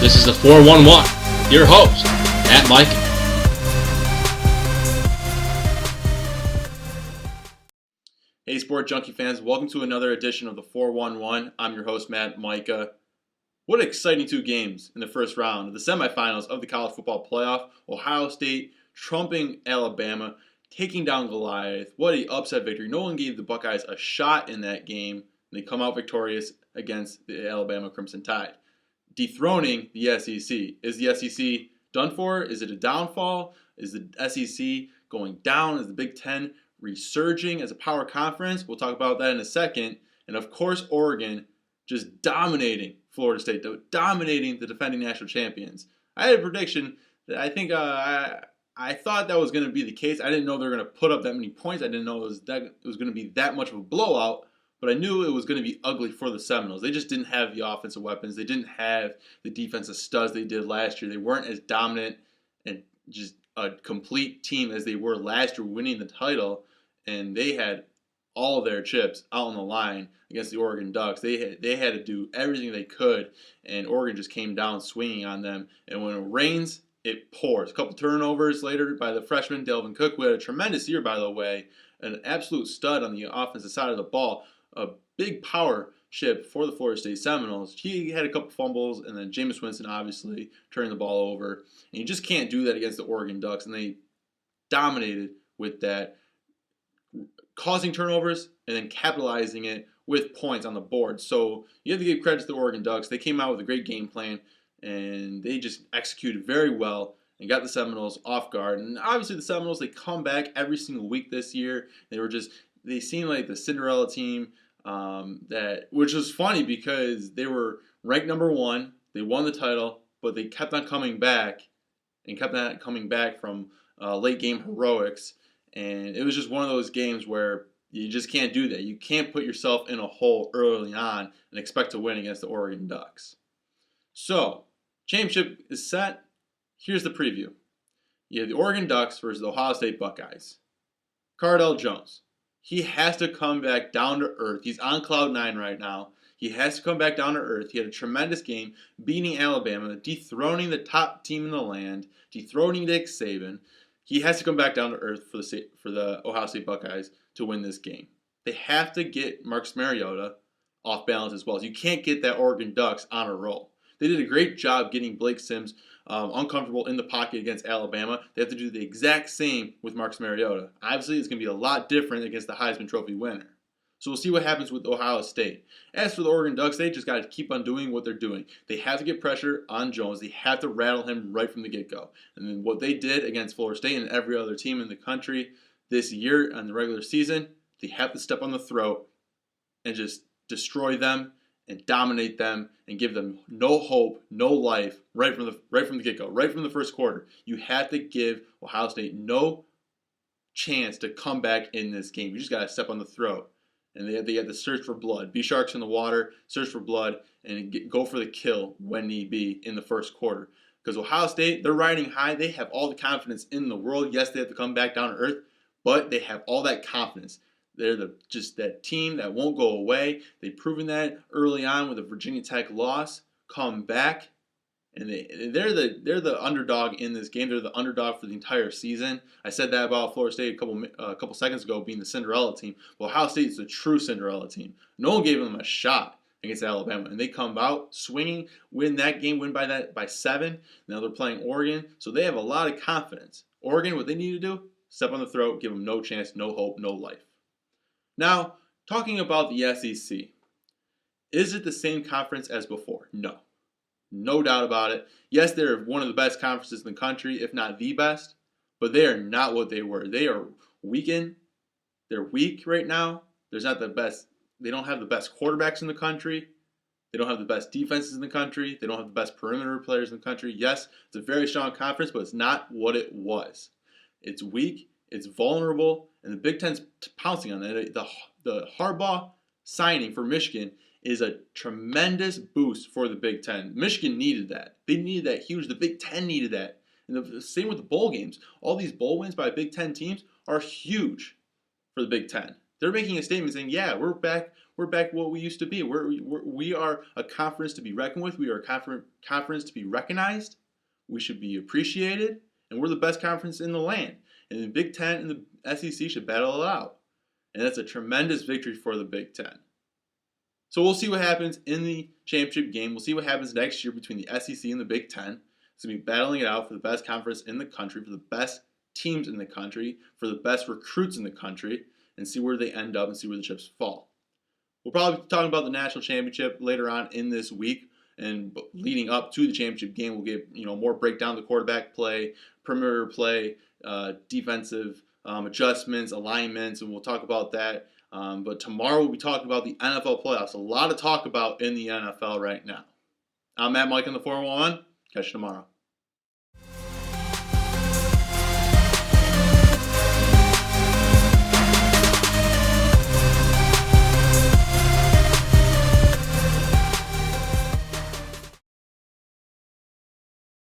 This is the 411. Your host, Matt Mike. Hey, Sport Junkie fans. Welcome to another edition of the 411. I'm your host, Matt Micah. What exciting two games in the first round of the semifinals of the college football playoff. Ohio State trumping Alabama, taking down Goliath. What an upset victory. No one gave the Buckeyes a shot in that game. They come out victorious against the Alabama Crimson Tide, dethroning the SEC. Is the SEC done for? Is it a downfall? Is the SEC going down? Is the Big Ten resurging as a power conference? We'll talk about that in a second. And of course, Oregon just dominating Florida State, dominating the defending national champions. I had a prediction that I thought that was going to be the case. I didn't know they were going to put up that many points. I didn't know it was going to be that much of a blowout. But I knew it was going to be ugly for the Seminoles. They just didn't have the offensive weapons. They didn't have the defensive studs they did last year. They weren't as dominant and just a complete team as they were last year, winning the title. And they had all of their chips out on the line against the Oregon Ducks. They had to do everything they could, and Oregon just came down swinging on them. And when it rains, it pours. A couple turnovers later by the freshman Delvin Cook, who had a tremendous year, by the way, an absolute stud on the offensive side of the ball. A big power ship for the Florida State Seminoles. He had a couple fumbles, and then Jameis Winston obviously turning the ball over. And you just can't do that against the Oregon Ducks, and they dominated with that, causing turnovers and then capitalizing it with points on the board. So you have to give credit to the Oregon Ducks. They came out with a great game plan, and they just executed very well and got the Seminoles off guard. And obviously the Seminoles, they come back every single week this year. They seem like the Cinderella team, which was funny because they were ranked number 1. They won the title, but they kept on coming back from late game heroics. And it was just one of those games where you just can't do that. You can't put yourself in a hole early on and expect to win against the Oregon Ducks. So, championship is set. Here's the preview. You have the Oregon Ducks versus the Ohio State Buckeyes. Cardell Jones. He has to come back down to earth. He's on cloud 9 right now. He has to come back down to earth. He had a tremendous game, beating Alabama, dethroning the top team in the land, dethroning Nick Saban. He has to come back down to earth for the Ohio State Buckeyes to win this game. They have to get Marcus Mariota off balance as well. So you can't get that Oregon Ducks on a roll. They did a great job getting Blake Sims uncomfortable in the pocket against Alabama. They have to do the exact same with Marcus Mariota. Obviously, it's going to be a lot different against the Heisman Trophy winner. So we'll see what happens with Ohio State. As for the Oregon Ducks, they just got to keep on doing what they're doing. They have to get pressure on Jones. They have to rattle him right from the get-go. And then what they did against Florida State and every other team in the country this year on the regular season, they have to step on the throat and just destroy them and dominate them and give them no hope, no life right from the get-go, right from the first quarter. You have to give Ohio State no chance to come back in this game. You just got to step on the throat. And they have to search for blood. Be sharks in the water, search for blood, and go for the kill when need be in the first quarter. Because Ohio State, they're riding high. They have all the confidence in the world. Yes, they have to come back down to earth, but they have all that confidence. They're just that team that won't go away. They've proven that early on with the Virginia Tech loss. Come back, and they're the underdog in this game. They're the underdog for the entire season. I said that about Florida State a couple seconds ago, being the Cinderella team. Well, Ohio State is the true Cinderella team. No one gave them a shot against Alabama, and they come out swinging, win that game, win by 7. Now they're playing Oregon, so they have a lot of confidence. Oregon, what they need to do, step on the throat, give them no chance, no hope, no life. Now, talking about the SEC, is it the same conference as before? No. No doubt about it. Yes, they're one of the best conferences in the country, if not the best, but they are not what they were. They are weakened. They're weak right now. They don't have the best quarterbacks in the country. They don't have the best defenses in the country. They don't have the best perimeter players in the country. Yes, it's a very strong conference, but it's not what it was. It's weak. It's vulnerable, and the Big Ten's pouncing on it. The Harbaugh signing for Michigan is a tremendous boost for the Big Ten. Michigan needed that. They needed that huge. The Big Ten needed that. And the same with the bowl games. All these bowl wins by Big Ten teams are huge for the Big Ten. They're making a statement saying, yeah, we're back. we're back what we used to be. We are a conference to be reckoned with. We are a conference to be recognized. We should be appreciated, and we're the best conference in the land. And the Big Ten and the SEC should battle it out. And that's a tremendous victory for the Big Ten. So we'll see what happens in the championship game. We'll see what happens next year between the SEC and the Big Ten. It's going to be battling it out for the best conference in the country, for the best teams in the country, for the best recruits in the country, and see where they end up and see where the chips fall. We'll probably be talking about the national championship later on in this week, and leading up to the championship game, we'll get more breakdown of the quarterback play, perimeter play, defensive adjustments, alignments, and we'll talk about that. But tomorrow we'll be talking about the NFL playoffs. A lot to talk about in the NFL right now. I'm Matt Mike on the 411. Catch you tomorrow.